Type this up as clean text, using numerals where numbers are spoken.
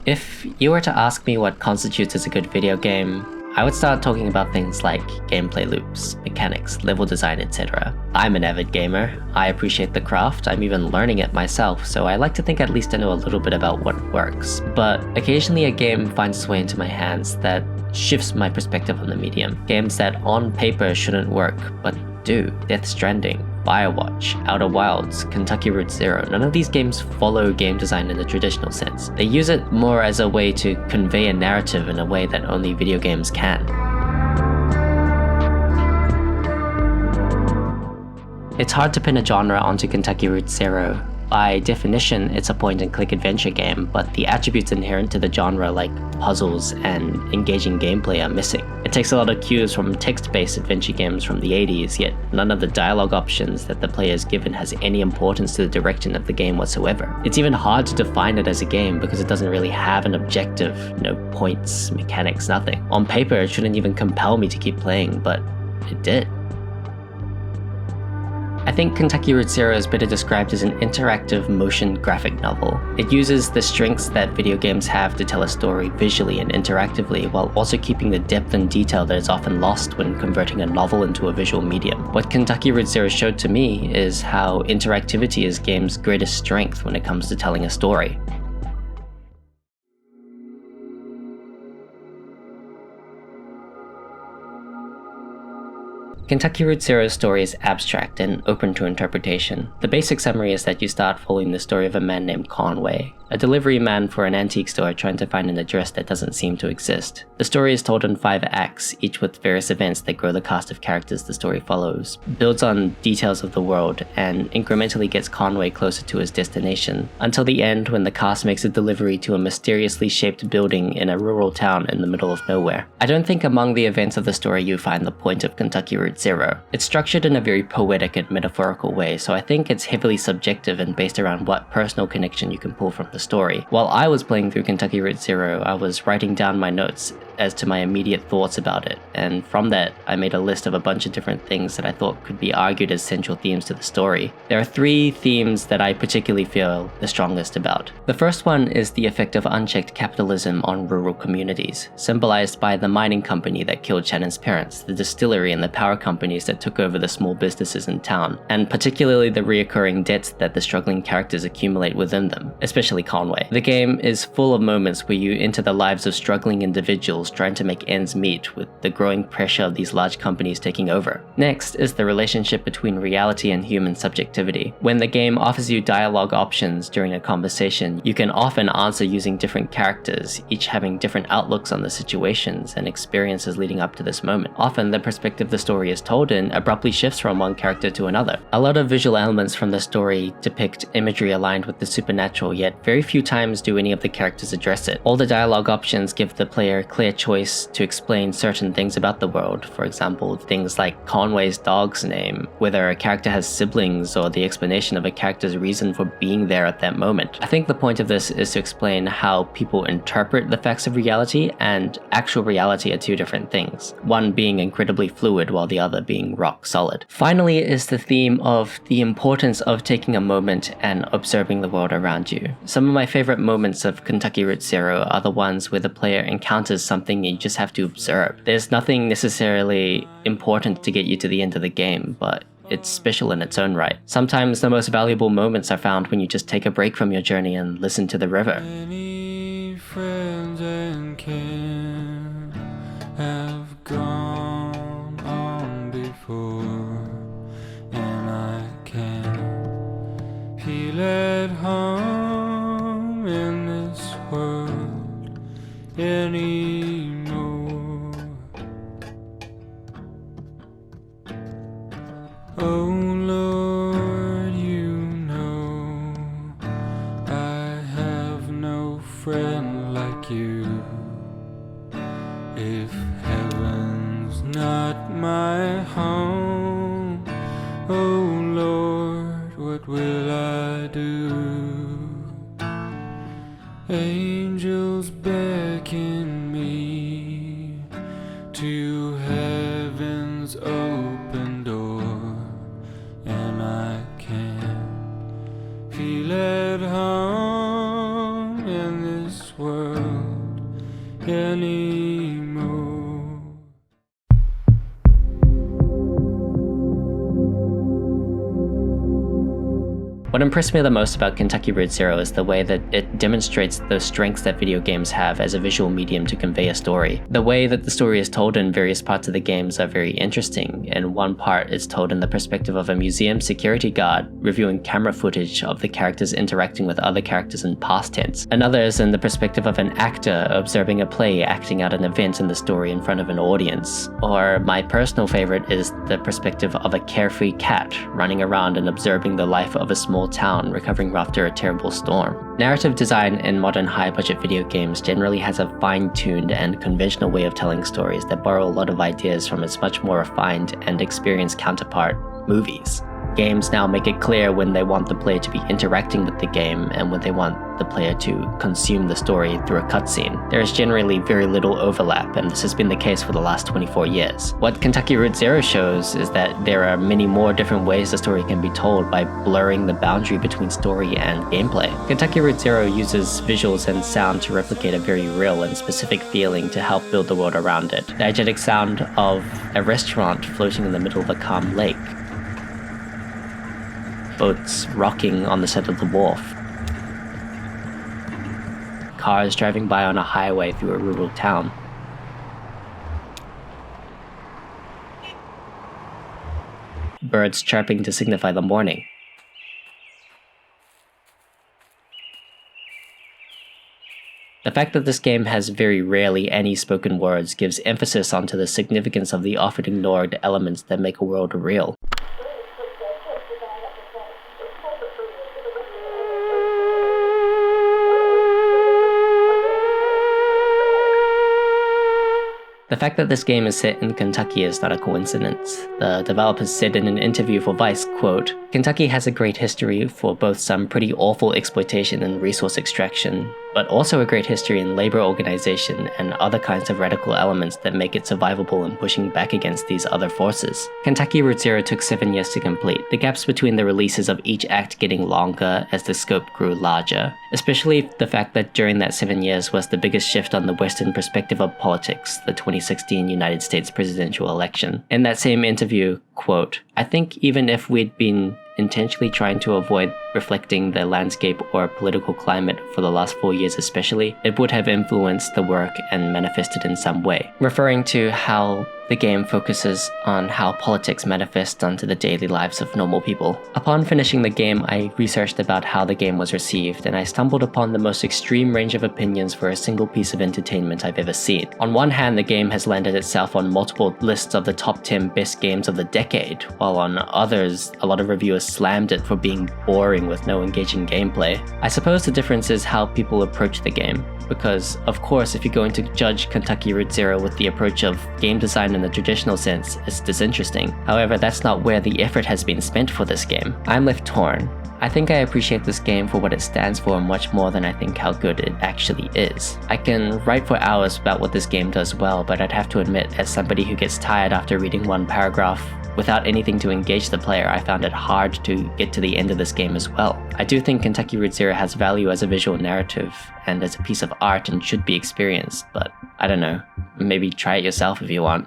If you were to ask me what constitutes as a good video game, I would start talking about things like gameplay loops, mechanics, level design, etc. I'm an avid gamer, I appreciate the craft, I'm even learning it myself, so I like to think at least I know a little bit about what works. But occasionally a game finds its way into my hands that shifts my perspective on the medium. Games that on paper shouldn't work, but do. Death Stranding, Firewatch, Outer Wilds, Kentucky Route Zero. None of these games follow game design in the traditional sense. They use it more as a way to convey a narrative in a way that only video games can. It's hard to pin a genre onto Kentucky Route Zero. By definition, it's a point-and-click adventure game, but the attributes inherent to the genre like puzzles and engaging gameplay are missing. It takes a lot of cues from text-based adventure games from the 80s, yet none of the dialogue options that the player is given has any importance to the direction of the game whatsoever. It's even hard to define it as a game because it doesn't really have an objective, no points, mechanics, nothing. On paper, it shouldn't even compel me to keep playing, but it did. I think Kentucky Route Zero is better described as an interactive motion graphic novel. It uses the strengths that video games have to tell a story visually and interactively, while also keeping the depth and detail that is often lost when converting a novel into a visual medium. What Kentucky Route Zero showed to me is how interactivity is games' greatest strength when it comes to telling a story. Kentucky Route Zero's story is abstract and open to interpretation. The basic summary is that you start following the story of a man named Conway, a delivery man for an antique store trying to find an address that doesn't seem to exist. The story is told in 5 acts, each with various events that grow the cast of characters the story follows, builds on details of the world, and incrementally gets Conway closer to his destination, until the end when the cast makes a delivery to a mysteriously shaped building in a rural town in the middle of nowhere. I don't think among the events of the story you find the point of Kentucky Route Zero. It's structured in a very poetic and metaphorical way, so I think it's heavily subjective and based around what personal connection you can pull from the story. While I was playing through Kentucky Route Zero, I was writing down my notes as to my immediate thoughts about it, and from that I made a list of a bunch of different things that I thought could be argued as central themes to the story. There are 3 themes that I particularly feel the strongest about. The first one is the effect of unchecked capitalism on rural communities, symbolized by the mining company that killed Shannon's parents, the distillery and the power companies that took over the small businesses in town, and particularly the reoccurring debts that the struggling characters accumulate within them, especially Conway. The game is full of moments where you enter the lives of struggling individuals trying to make ends meet with the growing pressure of these large companies taking over. Next is the relationship between reality and human subjectivity. When the game offers you dialogue options during a conversation, you can often answer using different characters, each having different outlooks on the situations and experiences leading up to this moment. Often the perspective the story is told in abruptly shifts from one character to another. A lot of visual elements from the story depict imagery aligned with the supernatural, yet very few times do any of the characters address it. All the dialogue options give the player clear choice to explain certain things about the world. For example, things like Conway's dog's name, whether a character has siblings, or the explanation of a character's reason for being there at that moment. I think the point of this is to explain how people interpret the facts of reality and actual reality are 2 different things, one being incredibly fluid while the other being rock solid. Finally is the theme of the importance of taking a moment and observing the world around you. Some of my favorite moments of Kentucky Route Zero are the ones where the player encounters something you just have to observe. There's nothing necessarily important to get you to the end of the game, but it's special in its own right. Sometimes the most valuable moments are found when you just take a break from your journey and listen to the river. Many friends and kin have gone on before, and I can't feel at home in this world anymore. Oh Lord, you know I have no friend like you. If heaven's not my home, oh Lord, what will I do? Angels beckon me to heaven's open door, and I can't feel at home in this world What impressed me the most about Kentucky Route Zero is the way that it demonstrates the strengths that video games have as a visual medium to convey a story. The way that the story is told in various parts of the games are very interesting. In one part, it's told in the perspective of a museum security guard reviewing camera footage of the characters interacting with other characters in past tense. Another is in the perspective of an actor observing a play acting out an event in the story in front of an audience. Or my personal favorite is the perspective of a carefree cat running around and observing the life of a small town recovering after a terrible storm. Narrative design in modern high-budget video games generally has a fine-tuned and conventional way of telling stories that borrow a lot of ideas from its much more refined and experienced counterpart, movies. Games now make it clear when they want the player to be interacting with the game and when they want the player to consume the story through a cutscene. There is generally very little overlap, and this has been the case for the last 24 years. What Kentucky Route Zero shows is that there are many more different ways the story can be told by blurring the boundary between story and gameplay. Kentucky Route Zero uses visuals and sound to replicate a very real and specific feeling to help build the world around it. The diegetic sound of a restaurant floating in the middle of a calm lake, boats rocking on the side of the wharf, cars driving by on a highway through a rural town, birds chirping to signify the morning. The fact that this game has very rarely any spoken words gives emphasis onto the significance of the often ignored elements that make a world real. The fact that this game is set in Kentucky is not a coincidence. The developers said in an interview for Vice, quote, "Kentucky has a great history for both some pretty awful exploitation and resource extraction, but also a great history in labor organization and other kinds of radical elements that make it survivable in pushing back against these other forces." Kentucky Route Zero took 7 years to complete, the gaps between the releases of each act getting longer as the scope grew larger, especially the fact that during that 7 years was the biggest shift on the Western perspective of politics, the 2016 United States presidential election. In that same interview, quote, "I think even if we'd been intentionally trying to avoid reflecting the landscape or political climate for the last 4 years especially, it would have influenced the work and manifested in some way," referring to how the game focuses on how politics manifest onto the daily lives of normal people. Upon finishing the game, I researched about how the game was received, and I stumbled upon the most extreme range of opinions for a single piece of entertainment I've ever seen. On one hand, the game has landed itself on multiple lists of the top 10 best games of the decade, while on others, a lot of reviewers slammed it for being boring with no engaging gameplay. I suppose the difference is how people approach the game, because of course if you're going to judge Kentucky Route Zero with the approach of game design in the traditional sense, it's disinteresting. However, that's not where the effort has been spent for this game. I'm left torn. I think I appreciate this game for what it stands for much more than I think how good it actually is. I can write for hours about what this game does well, but I'd have to admit, as somebody who gets tired after reading one paragraph, without anything to engage the player, I found it hard to get to the end of this game as well. I do think Kentucky Route Zero has value as a visual narrative and as a piece of art and should be experienced, but I don't know, maybe try it yourself if you want.